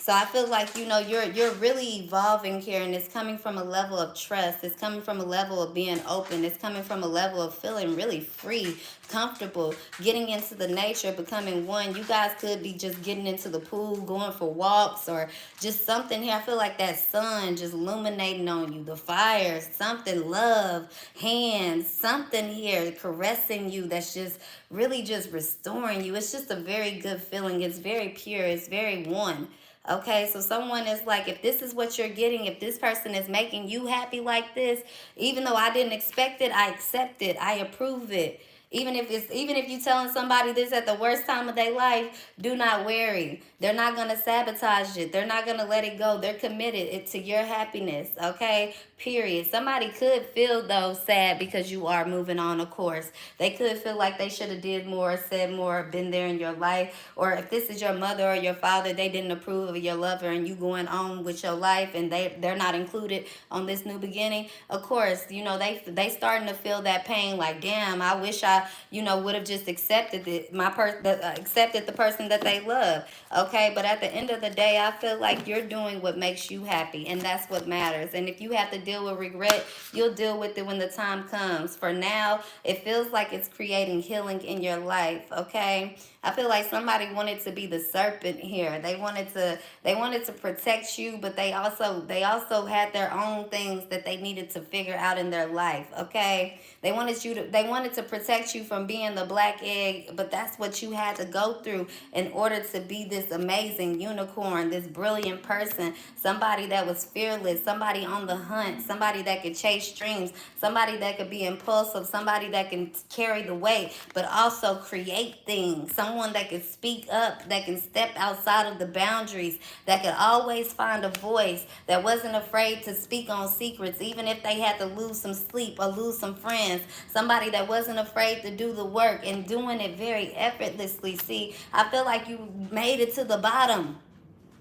So I feel like, you know, you're really evolving here, and it's coming from a level of trust. It's coming from a level of being open. It's coming from a level of feeling really free, comfortable, getting into the nature, becoming one. You guys could be just getting into the pool, going for walks, or just something here. I feel like that sun just illuminating on you, the fire, something, love, hands, something here caressing you that's just really just restoring you. It's just a very good feeling. It's very pure. It's very one. Okay, so someone is like, if this is what you're getting, if this person is making you happy like this, even though I didn't expect it, I accept it, I approve it. Even if you telling somebody this at the worst time of their life, do not worry. They're not gonna sabotage it. They're not gonna let it go. They're committed to your happiness. Okay, period. Somebody could feel though sad because you are moving on. Of course, they could feel like they should have did more, said more, been there in your life. Or if this is your mother or your father, they didn't approve of your lover, and you going on with your life, and they're not included on this new beginning. Of course, you know they starting to feel that pain. Like, damn, I wish I, you know, would have just accepted it, accepted the person that they love. Okay, but at the end of the day, I feel like you're doing what makes you happy, and that's what matters. And if you have to deal with regret, you'll deal with it when the time comes. For now, it feels like it's creating healing in your life. Okay, I feel like somebody wanted to be the serpent here. They wanted to protect you, but they also had their own things that they needed to figure out in their life. Okay, they wanted to protect you from being the black egg, but that's what you had to go through in order to be this amazing unicorn, this brilliant person, somebody that was fearless, somebody on the hunt, somebody that could chase dreams, somebody that could be impulsive, somebody that can carry the weight, but also create things, someone that can speak up, that can step outside of the boundaries, that could always find a voice, that wasn't afraid to speak on secrets, even if they had to lose some sleep or lose some friends, somebody that wasn't afraid to do the work and doing it very effortlessly. See, I feel like you made it to the bottom.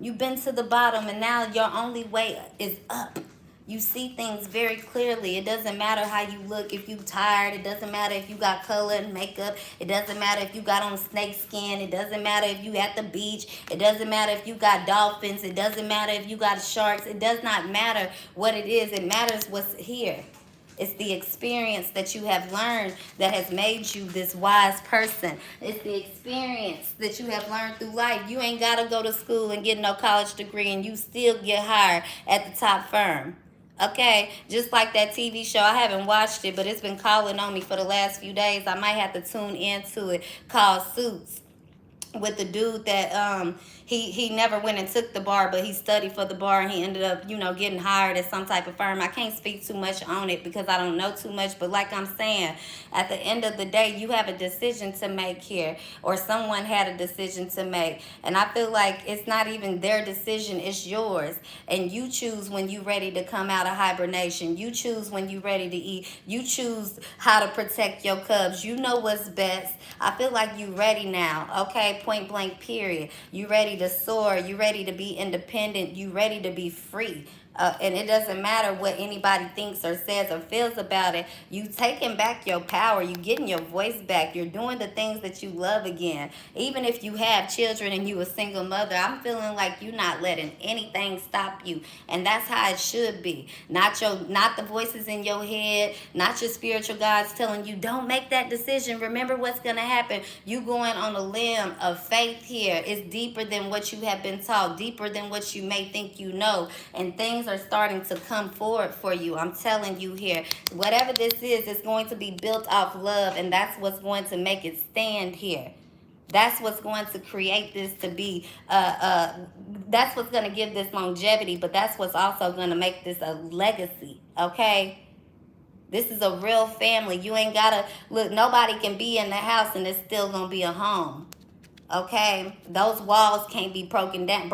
You've been to the bottom, and now your only way is up. You see things very clearly. It doesn't matter how you look. If you tired, it doesn't matter if you got color and makeup. It doesn't matter if you got on snake skin. It doesn't matter if you at the beach. It doesn't matter if you got dolphins. It doesn't matter if you got sharks. It does not matter what it is. It matters what's here. It's the experience that you have learned that has made you this wise person. It's the experience that you have learned through life. You ain't got to go to school and get no college degree, and you still get hired at the top firm. Okay, just like that TV show. I haven't watched it, but it's been calling on me for the last few days. I might have to tune into it, called Suits, with the dude that he never went and took the bar, but he studied for the bar, and he ended up, you know, getting hired at some type of firm. I can't speak too much on it because I don't know too much, but like I'm saying, at the end of the day, you have a decision to make here, or someone had a decision to make, and I feel like it's not even their decision, it's yours, and you choose when you're ready to come out of hibernation. You choose when you're ready to eat. You choose how to protect your cubs. You know what's best. I feel like you ready now, okay? Point blank, period. You ready to soar. You ready to be independent. You ready to be free. And it doesn't matter what anybody thinks or says or feels about it. You taking back your power. You getting your voice back. You're doing the things that you love again. Even if you have children and you a single mother, I'm feeling like you're not letting anything stop you. And that's how it should be. Not the voices in your head, not your spiritual guides telling you, don't make that decision. Remember what's going to happen. You going on a limb of faith here. It's deeper than what you have been taught, deeper than what you may think you know. And things are starting to come forward for you. I'm telling you here, whatever this is going to be built off love, and that's what's going to make it stand here. That's what's going to create this to be, that's what's going to give this longevity, but that's what's also going to make this a legacy, okay? This is a real family. You ain't got to, look, nobody can be in the house and it's still going to be a home. Okay, those walls can't be broken down.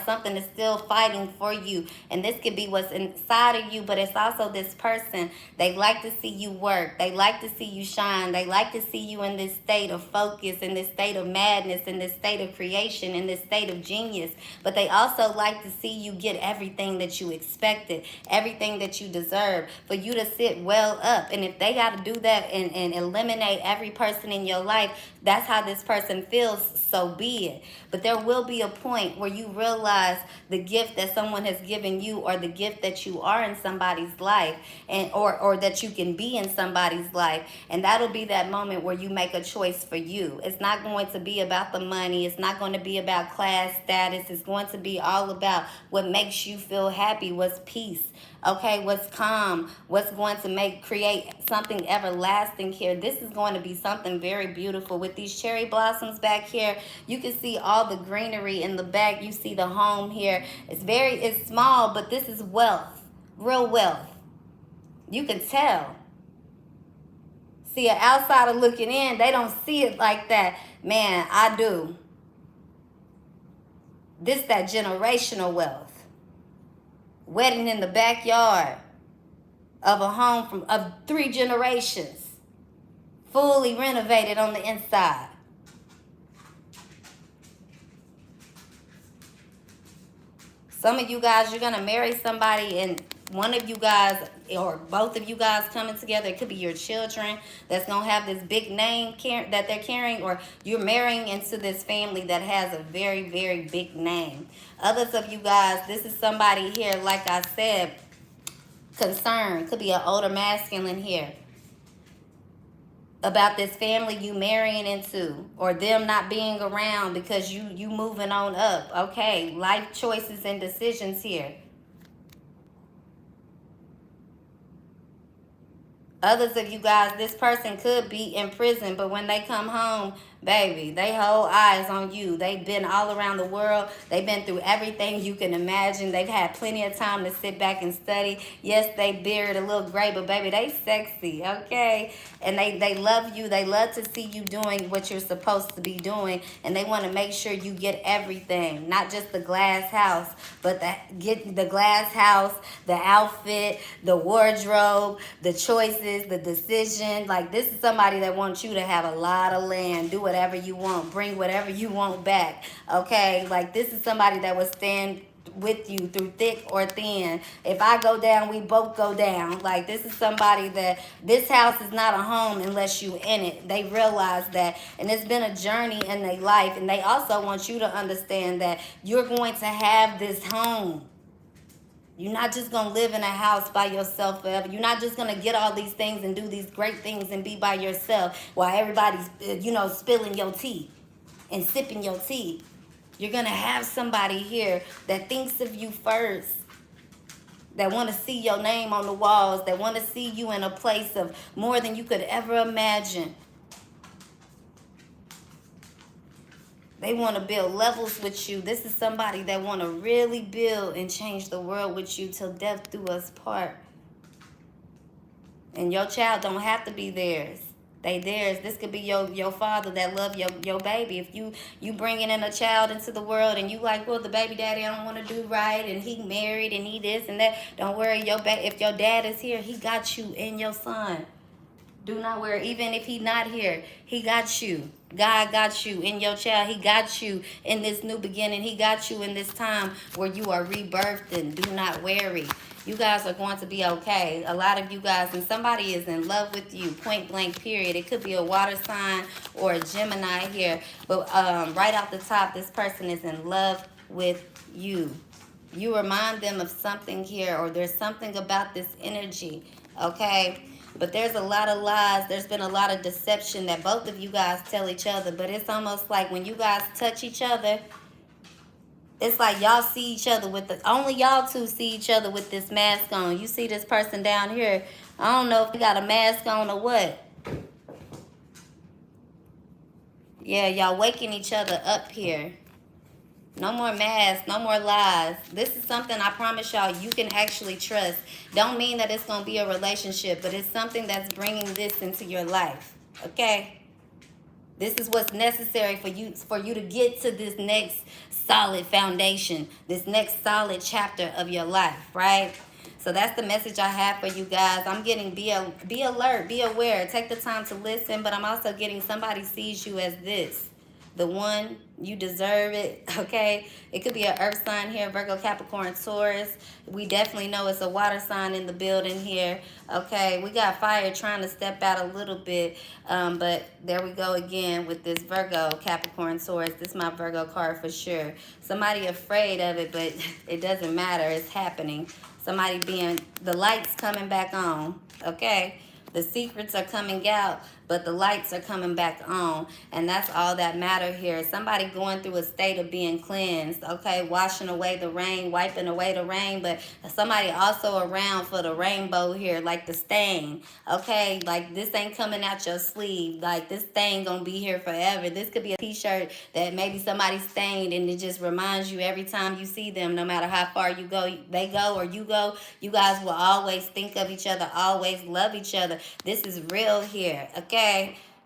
Something is still fighting for you, and this could be what's inside of you, but it's also this person. They like to see you work. They like to see you shine. They like to see you in this state of focus, in this state of madness, in this state of creation, in this state of genius, but they also like to see you get everything that you expected, everything that you deserve, for you to sit well up. And if they got to do that and eliminate every person in your life, that's how this person feels so be it. But there will be a point where you realize the gift that someone has given you, or the gift that you are in somebody's life, and or that you can be in somebody's life. And that'll be that moment where you make a choice for you. It's not going to be about the money. It's not going to be about class status. It's going to be all about what makes you feel happy, what's peace, okay, what's calm, what's going to create something everlasting here. This is going to be something very beautiful. With these cherry blossoms back here, you can see all the greenery in the back. You see the home here. It's small, but this is wealth, real wealth. You can tell. See, an outsider looking in, they don't see it like that. Man, I do. This that generational wealth. Wedding in the backyard of a home of 3 generations. Fully renovated on the inside. Some of you guys, you're going to marry somebody, and one of you guys or both of you guys coming together, it could be your children that's going to have this big name that they're carrying, or you're marrying into this family that has a very, very big name. Others of you guys, this is somebody here, like I said, concerned. Could be an older masculine here about this family you marrying into, or them not being around because you moving on up. Okay, life choices and decisions here. Others of you guys, this person could be in prison, but when they come home, baby, they hold eyes on you. They've been all around the world. They've been through everything you can imagine. They've had plenty of time to sit back and study. Yes, they beard a little gray, but baby, they sexy, okay? And they love you. They love to see you doing what you're supposed to be doing, and they want to make sure you get everything, not just the glass house, but get the glass house, the outfit, the wardrobe, the choices, the decision. Like, this is somebody that wants you to have a lot of land, do whatever you want, bring whatever you want back, okay? Like, this is somebody that will stand with you through thick or thin. If I go down, we both go down. Like, this is somebody that, this house is not a home unless you in it. They realize that, and it's been a journey in their life, and they also want you to understand that you're going to have this home. You're not just going to live in a house by yourself forever. You're not just going to get all these things and do these great things and be by yourself while everybody's, spilling your tea and sipping your tea. You're going to have somebody here that thinks of you first, that want to see your name on the walls, that want to see you in a place of more than you could ever imagine. They want to build levels with you. This is somebody that want to really build and change the world with you till death do us part. And your child don't have to be theirs. They theirs. This could be your father that love your baby. If you bringing in a child into the world and you like, well, the baby daddy I don't want to do right, and he married and he this and that. Don't worry, if your dad is here, he got you and your son. Do not worry. Even if he not here, he got you. God got you in your child. He got you in this new beginning. He got you in this time where you are rebirthed. And do not worry. You guys are going to be okay. A lot of you guys, and somebody is in love with you, point blank, period. It could be a water sign or a Gemini here. But right off the top, this person is in love with you. You remind them of something here, or there's something about this energy, okay? But there's a lot of lies. There's been a lot of deception that both of you guys tell each other. But it's almost like when you guys touch each other, it's like y'all see each other only y'all two see each other with this mask on. You see this person down here. I don't know if he got a mask on or what. Yeah, y'all waking each other up here. No more masks, no more lies. This is something I promise y'all you can actually trust. Don't mean that it's going to be a relationship, but it's something that's bringing this into your life, okay? This is what's necessary for you to get to this next solid foundation, this next solid chapter of your life, right? So that's the message I have for you guys. I'm getting be alert, be aware, take the time to listen, but I'm also getting somebody sees you as this. the one. You deserve it, okay? It could be an earth sign here, Virgo, Capricorn, Taurus. We definitely know it's a water sign in the building here, okay? We got fire trying to step out a little bit, but there we go again with this Virgo, Capricorn, Taurus. This is my Virgo card for sure. Somebody afraid of it, but it doesn't matter. It's happening. Somebody being, the lights coming back on, okay? The secrets are coming out, but the lights are coming back on. And that's all that matter here. Somebody going through a state of being cleansed, okay? Washing away the rain, wiping away the rain. But somebody also around for the rainbow here, like the stain, okay? Like this ain't coming out your sleeve. Like this stain gonna be here forever. This could be a t-shirt that maybe somebody stained and it just reminds you every time you see them, no matter how far you go, they go or you go, you guys will always think of each other, always love each other. This is real here, okay?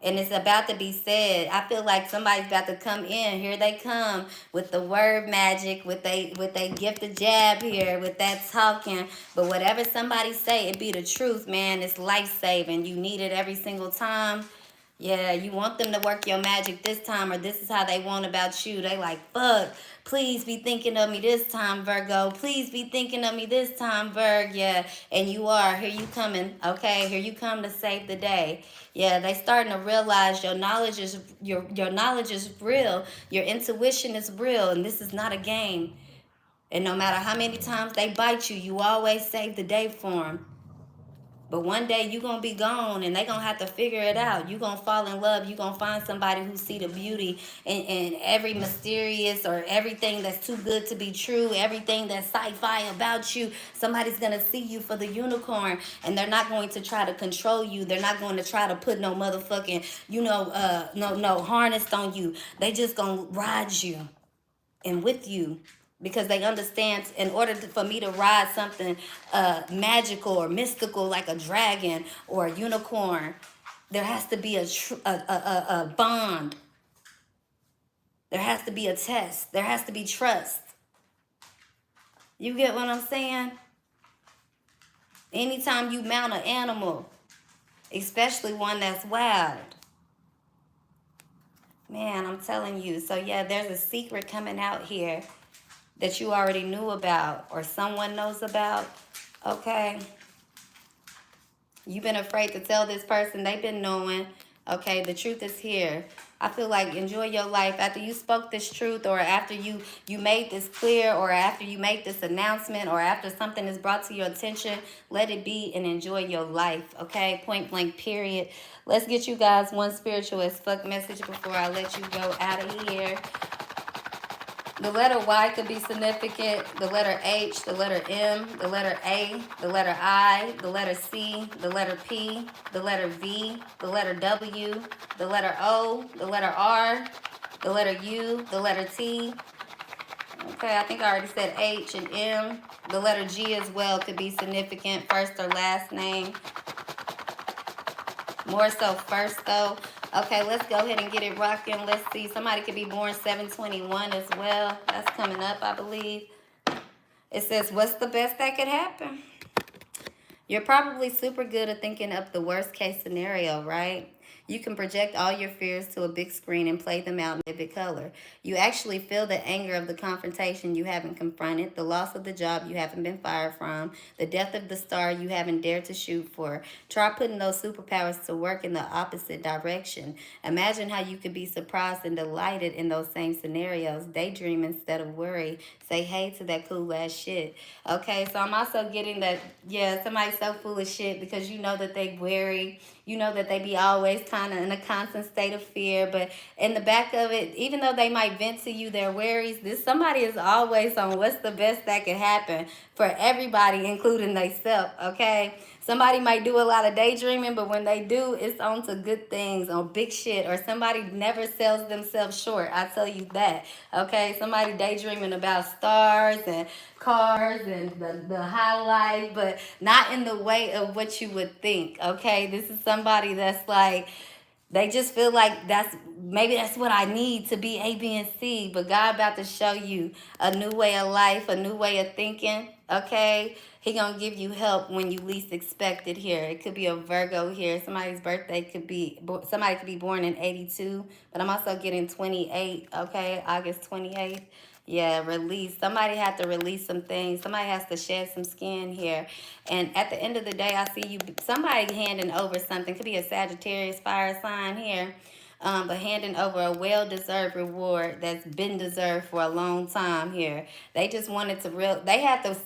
And it's about to be said. I feel like somebody's about to come in. Here they come with the word magic, with they gift of jab here, with that talking. But whatever somebody say, it be the truth, man. It's life-saving. You need it every single time. Yeah, you want them to work your magic this time, or this is how they want about you. They like, fuck, please be thinking of me this time, Virgo. Please be thinking of me this time, Virg. Yeah, and you are. Here you coming, okay? Here you come to save the day. Yeah, they starting to realize your knowledge is your knowledge is real. Your intuition is real, and this is not a game. And no matter how many times they bite you, you always save the day for them. But one day you're going to be gone and they're going to have to figure it out. You're going to fall in love. You're going to find somebody who see the beauty in every mysterious or everything that's too good to be true, everything that's sci-fi about you. Somebody's going to see you for the unicorn, and they're not going to try to control you. They're not going to try to put no motherfucking, no harness on you. They just going to ride you and with you. Because they understand in order for me to ride something magical or mystical like a dragon or a unicorn, there has to be a bond. There has to be a test. There has to be trust. You get what I'm saying? Anytime you mount an animal, especially one that's wild, man, I'm telling you. So yeah, there's a secret coming out here that you already knew about or someone knows about, okay? You've been afraid to tell this person. They've been knowing, okay? The truth is here. I feel like enjoy your life after you spoke this truth, or after you made this clear, or after you make this announcement, or after something is brought to your attention. Let it be and enjoy your life, okay? Point blank, period. Let's get you guys one spiritual as fuck message before I let you go out of here. The letter Y could be significant. The letter H, the letter M, the letter A, the letter I, the letter C, the letter P, the letter V, the letter W, the letter O, the letter R, the letter U, the letter T. Okay, I think I already said H and M. The letter G as well could be significant, first or last name. More so first though. Okay, let's go ahead and get it rocking. Let's see. Somebody could be born 7/21 as well. That's coming up, I believe. It says, what's the best that could happen? You're probably super good at thinking up the worst case scenario, right? You can project all your fears to a big screen and play them out in vivid color. You actually feel the anger of the confrontation you haven't confronted, the loss of the job you haven't been fired from, the death of the star you haven't dared to shoot for. Try putting those superpowers to work in the opposite direction. Imagine how you could be surprised and delighted in those same scenarios. Daydream instead of worry. Say hey to that cool ass shit. Okay, so I'm also getting that, yeah, somebody's so full of shit because you know that they wary. You know that they be always kind of in a constant state of fear. But in the back of it, even though they might vent to you their worries, somebody is always on what's the best that could happen for everybody, including themselves, okay? Somebody might do a lot of daydreaming, but when they do, it's on to good things, on big shit. Or somebody never sells themselves short, I tell you that, okay? Somebody daydreaming about stars and cars and the high life, but not in the way of what you would think, okay? This is somebody that's like, they just feel like maybe that's what I need to be A, B, and C. But God about to show you a new way of life, a new way of thinking, Okay, he gonna give you help when you least expect it here. It could be a Virgo here. Somebody's birthday could be, somebody could be born in 82, but I'm also getting 28, okay, August 28th. Yeah, release. Somebody had to release some things. Somebody has to shed some skin here. And at the end of the day, I see you, somebody handing over something. Could be a Sagittarius fire sign here. But handing over a well-deserved reward that's been deserved for a long time here. They just wanted to they had to,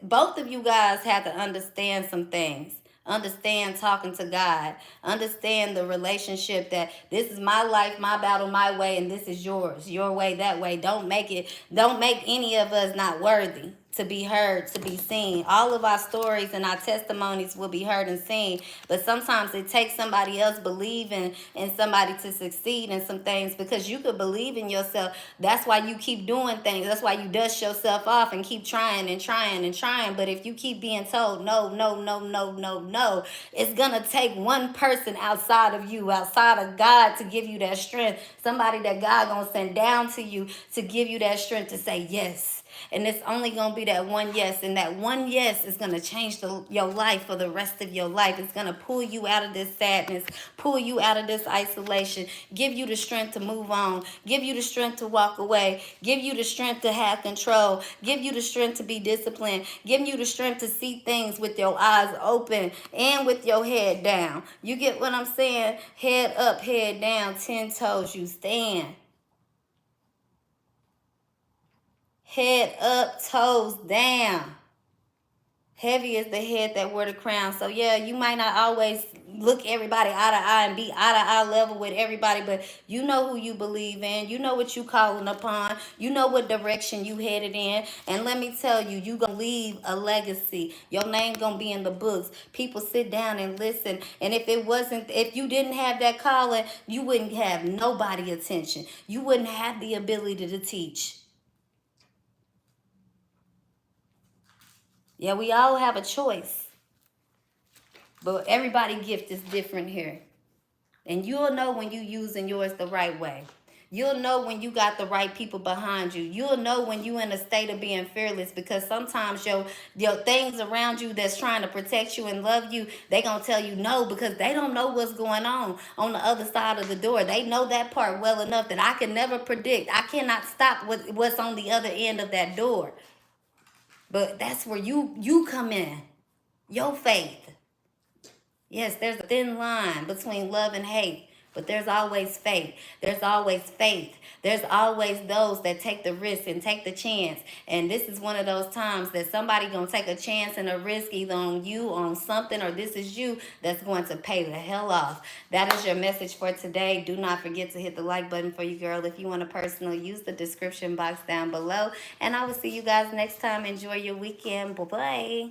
both of you guys had to understand some things. Understand talking to God. Understand the relationship that this is my life, my battle, my way, and this is yours. Your way, that way. Don't make any of us not worthy to be heard, to be seen. All of our stories and our testimonies will be heard and seen. But sometimes it takes somebody else believing in somebody to succeed in some things, because you could believe in yourself. That's why you keep doing things. That's why you dust yourself off and keep trying and trying and trying. But if you keep being told no, no, no, no, no, no, it's gonna take one person outside of you, outside of God, to give you that strength. Somebody that God gonna send down to you to give you that strength to say yes. And it's only going to be that one yes. And that one yes is going to change your life for the rest of your life. It's going to pull you out of this sadness, pull you out of this isolation, give you the strength to move on, give you the strength to walk away, give you the strength to have control, give you the strength to be disciplined, give you the strength to see things with your eyes open and with your head down. You get what I'm saying? Head up, head down, 10 toes, you stand. Head up, toes down. Heavy is the head that wear the crown. So yeah, you might not always look everybody eye to eye and be eye to eye level with everybody, but you know who you believe in. You know what you calling upon. You know what direction you headed in. And let me tell you, you gonna leave a legacy. Your name gonna be in the books. People sit down and listen. And if you didn't have that calling, you wouldn't have nobody attention. You wouldn't have the ability to teach. Yeah, we all have a choice, but everybody's gift is different here. And you'll know when you using yours the right way. You'll know when you got the right people behind you. You'll know when you in a state of being fearless, because sometimes your things around you that's trying to protect you and love you, they gonna tell you no, because they don't know what's going on the other side of the door. They know that part well enough that I can never predict. I cannot stop what's on the other end of that door. But that's where you come in. Your faith. Yes, there's a thin line between love and hate, but there's always faith. There's always faith. There's always those that take the risk and take the chance. And this is one of those times that somebody gonna take a chance and a risk either on you, on something, or this is you that's going to pay the hell off. That is your message for today. Do not forget to hit the like button for you, girl. If you want a personal, use the description box down below. And I will see you guys next time. Enjoy your weekend. Bye-bye.